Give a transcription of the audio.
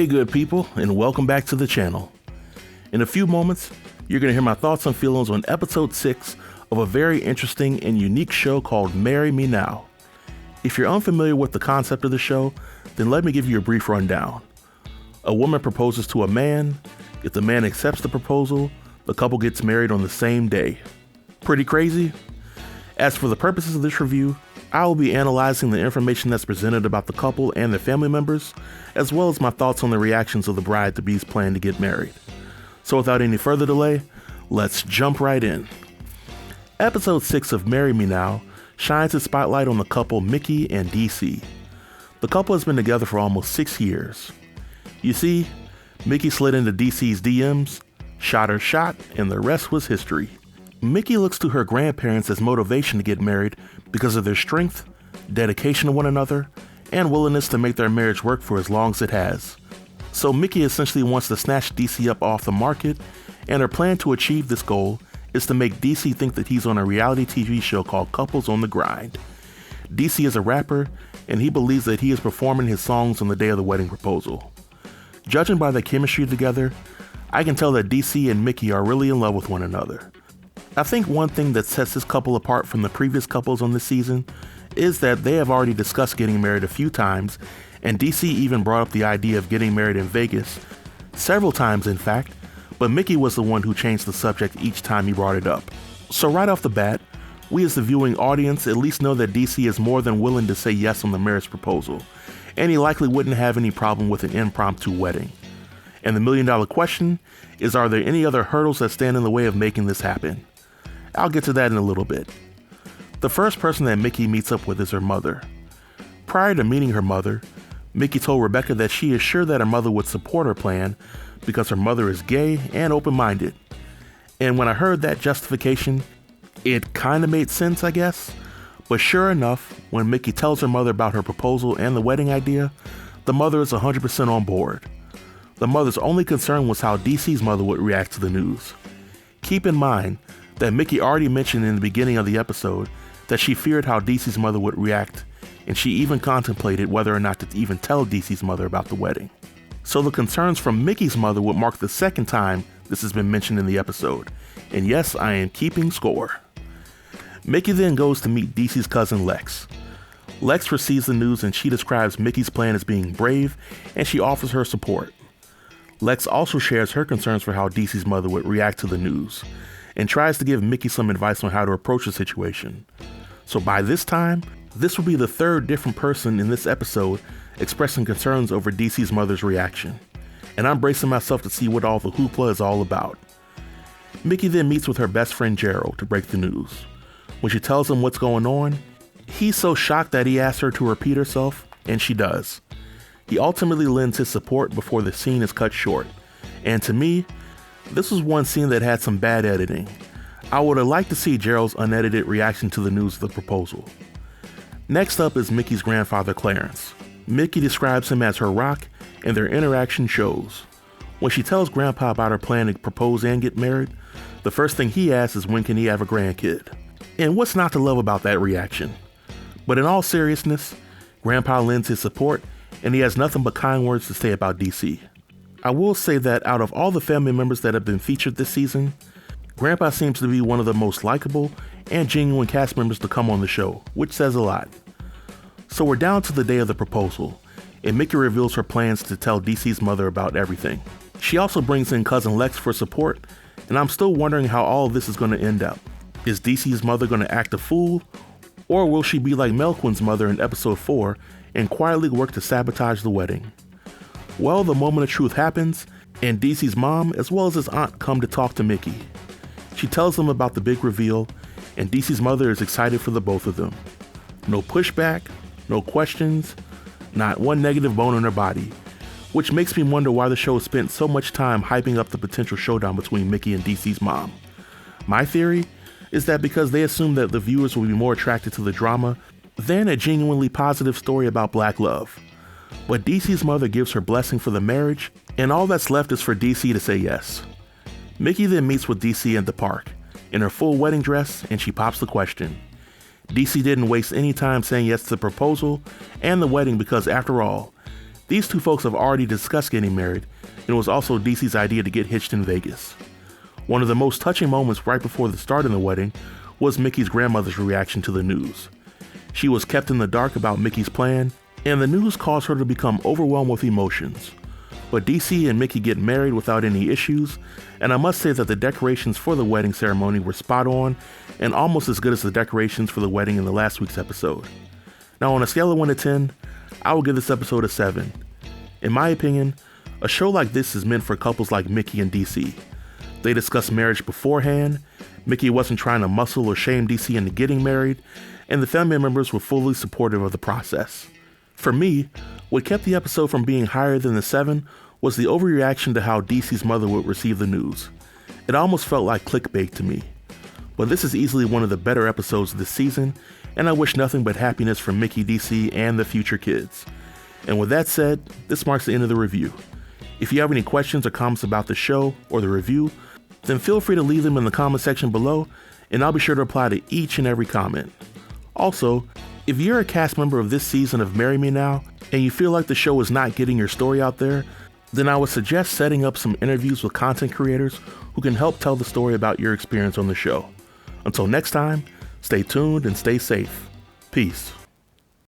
Hey good people, and welcome back to the channel. In a few moments, you're going to hear my thoughts and feelings on episode 6 of a very interesting and unique show called Marry Me Now. If you're unfamiliar with the concept of the show, then let me give you a brief rundown. A woman proposes to a man. If the man accepts the proposal, the couple gets married on the same day. Pretty crazy? As for the purposes of this review, I will be analyzing the information that's presented about the couple and their family members, as well as my thoughts on the reactions of the bride-to-be's plan to get married. So without any further delay, let's jump right in. Episode 6 of Marry Me Now shines its spotlight on the couple Mickey and DC. The couple has been together for almost 6 years. You see, Mickey slid into DC's DMs, shot her shot, and the rest was history. Mickey looks to her grandparents as motivation to get married because of their strength, dedication to one another, and willingness to make their marriage work for as long as it has. So Mickey essentially wants to snatch DC up off the market, and her plan to achieve this goal is to make DC think that he's on a reality TV show called Couples on the Grind. DC is a rapper, and he believes that he is performing his songs on the day of the wedding proposal. Judging by their chemistry together, I can tell that DC and Mickey are really in love with one another. I think one thing that sets this couple apart from the previous couples on this season is that they have already discussed getting married a few times, and DC even brought up the idea of getting married in Vegas, several times in fact, but Mickey was the one who changed the subject each time he brought it up. So right off the bat, we as the viewing audience at least know that DC is more than willing to say yes on the marriage proposal, and he likely wouldn't have any problem with an impromptu wedding. And the million-dollar question is, are there any other hurdles that stand in the way of making this happen? I'll get to that in a little bit. The first person that Mickey meets up with is her mother. Prior to meeting her mother, Mickey told Rebecca that she is sure that her mother would support her plan because her mother is gay and open-minded. And when I heard that justification, it kinda made sense, I guess. But sure enough, when Mickey tells her mother about her proposal and the wedding idea, the mother is 100% on board. The mother's only concern was how DC's mother would react to the news. Keep in mind that Mickey already mentioned in the beginning of the episode that she feared how DC's mother would react, and she even contemplated whether or not to even tell DC's mother about the wedding. So the concerns from Mickey's mother would mark the second time this has been mentioned in the episode, and yes, I am keeping score. Mickey then goes to meet DC's cousin Lex. Lex receives the news and she describes Mickey's plan as being brave, and she offers her support. Lex also shares her concerns for how DC's mother would react to the news, and tries to give Mickey some advice on how to approach the situation. So by this time, this will be the third different person in this episode expressing concerns over DC's mother's reaction, and I'm bracing myself to see what all the hoopla is all about. Mickey then meets with her best friend Gerald to break the news. When she tells him what's going on, he's so shocked that he asks her to repeat herself, and she does. He ultimately lends his support before the scene is cut short, and to me, this was one scene that had some bad editing. I would have liked to see Gerald's unedited reaction to the news of the proposal. Next up is Mickey's grandfather Clarence. Mickey describes him as her rock, and their interaction shows. When she tells Grandpa about her plan to propose and get married, the first thing he asks is when can he have a grandkid. And what's not to love about that reaction? But in all seriousness, Grandpa lends his support, and he has nothing but kind words to say about DC. I will say that out of all the family members that have been featured this season, Grandpa seems to be one of the most likable and genuine cast members to come on the show, which says a lot. So we're down to the day of the proposal, and Mickey reveals her plans to tell DC's mother about everything. She also brings in cousin Lex for support, and I'm still wondering how all of this is going to end up. Is DC's mother going to act a fool, or will she be like Melquin's mother in episode 4 and quietly work to sabotage the wedding? Well, the moment of truth happens, and DC's mom as well as his aunt come to talk to Mickey. She tells them about the big reveal, and DC's mother is excited for the both of them. No pushback, no questions, not one negative bone in her body, which makes me wonder why the show spent so much time hyping up the potential showdown between Mickey and DC's mom. My theory is that because they assume that the viewers will be more attracted to the drama than a genuinely positive story about black love. But DC's mother gives her blessing for the marriage, and all that's left is for DC to say yes. Mickey then meets with DC at the park, in her full wedding dress, and she pops the question. DC didn't waste any time saying yes to the proposal and the wedding because, after all, These two folks have already discussed getting married, and it was also DC's idea to get hitched in Vegas. One of the most touching moments right before the start of the wedding was Mickey's grandmother's reaction to the news. She was kept in the dark about Mickey's plan, and the news caused her to become overwhelmed with emotions. But DC and Mickey get married without any issues, and I must say that the decorations for the wedding ceremony were spot on and almost as good as the decorations for the wedding in the last week's episode. Now, on a scale of 1 to 10, I will give this episode a 7. In my opinion, a show like this is meant for couples like Mickey and DC. They discussed marriage beforehand, Mickey wasn't trying to muscle or shame DC into getting married, and the family members were fully supportive of the process. For me, what kept the episode from being higher than the 7 was the overreaction to how DC's mother would receive the news. It almost felt like clickbait to me. But this is easily one of the better episodes of this season, and I wish nothing but happiness for Mickey, DC, and the future kids. And with that said, this marks the end of the review. If you have any questions or comments about the show or the review, then feel free to leave them in the comment section below, and I'll be sure to reply to each and every comment. Also, if you're a cast member of this season of Marry Me Now, and you feel like the show is not getting your story out there, then I would suggest setting up some interviews with content creators who can help tell the story about your experience on the show. Until next time, stay tuned and stay safe. Peace.